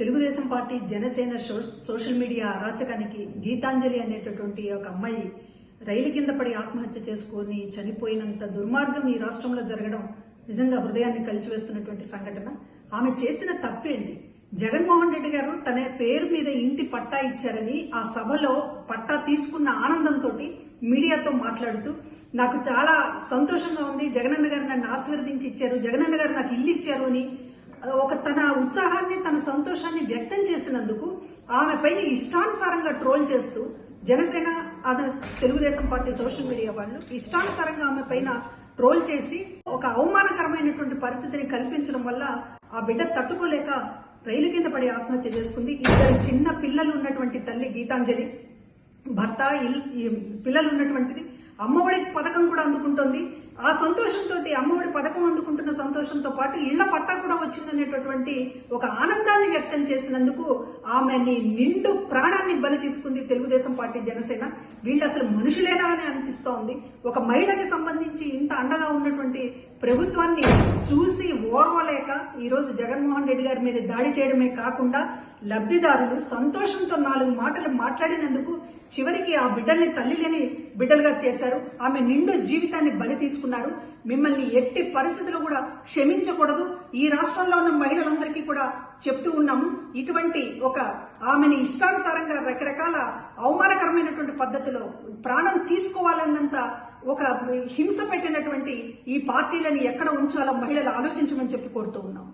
Telugu Desam party Janasena social media అరాచకానికి గీతాంజలి అనేటటువంటి ఒక అమ్మాయి రైలు కింద పడి ఆత్మహత్య చేసుకొని చనిపోయినంత దుర్మార్గం ఈ రాష్ట్రంలో జరగడం నిజంగా హృదయాన్ని కలిచివేస్తున్నటువంటి సంఘటన. ఆమె చేసిన తప్పేంటి? జగన్మోహన్ రెడ్డి గారు తన పేరు మీద ఇంటి పట్టా ఇచ్చారని ఆ సభలో పట్టా తీసుకున్న ఆనందంతో మీడియాతో మాట్లాడుతూ నాకు చాలా సంతోషంగా ఉంది, జగనన్న గారు నన్ను ఆశీర్వదించి ఇచ్చారు, జగనన్న గారు నాకు ఇల్లు ఇచ్చారు అని ఒక తన ఉత్సాహాన్ని తన సంతోషాన్ని వ్యక్తం చేసినందుకు ఆమె పైన ఇష్టానుసారంగా ట్రోల్ చేస్తూ Janasena Telugu Desam party social media వాళ్ళు ఇష్టానుసారంగా ఆమె పైన ట్రోల్ చేసి ఒక అవమానకరమైనటువంటి పరిస్థితిని కల్పించడం వల్ల ఆ బిడ్డ తట్టుకోలేక రైలు కింద పడి ఆత్మహత్య చేసుకుంది. ఇద్దరు చిన్న పిల్లలు ఉన్నటువంటి తల్లి గీతాంజలి, భర్త, పిల్లలు ఉన్నటువంటిది. అమ్మఒడి పథకం కూడా అందుకుంటోంది. ఆ సంతోషంతో అమ్మఒడి పథకం అందుకుంటున్న సంతోషంతో పాటు ఇళ్ల పట్టా కూడా వచ్చిందనేటటువంటి ఒక ఆనందాన్ని వ్యక్తం చేసినందుకు ఆమెని నిండు ప్రాణాన్ని బలి తీసుకుంది తెలుగుదేశం పార్టీ జనసేన. వీళ్ళు అసలు మనుషులేనా అని అనిపిస్తోంది. ఒక మహిళకి సంబంధించి ఇంత అండగా ఉన్నటువంటి ప్రభుత్వాన్ని చూసి ఓర్వలేక ఈరోజు జగన్మోహన్ రెడ్డి గారి మీద దాడి చేయడమే కాకుండా లబ్ధిదారులు సంతోషంతో 4 మాటలు మాట్లాడినందుకు చివరికి ఆ బిడ్డల్ని తల్లి లేని బిడ్డలుగా చేశారు. ఆమె నిండు జీవితాన్ని బలి తీసుకున్నారు. మిమ్మల్ని ఎట్టి పరిస్థితుల్లో కూడా క్షమించకూడదు. ఈ రాష్ట్రంలో ఉన్న మహిళలందరికీ కూడా చెప్తూ ఉన్నాము. ఇటువంటి ఒక ఆమెని ఇష్టానుసారంగా రకరకాల అవమానకరమైనటువంటి పద్ధతిలో ప్రాణం తీసుకోవాలన్నంత ఒక హింస పెట్టినటువంటి ఈ పార్టీలను ఎక్కడ ఉంచాలో మహిళలు ఆలోచించమని చెప్పి కోరుతూ ఉన్నాం.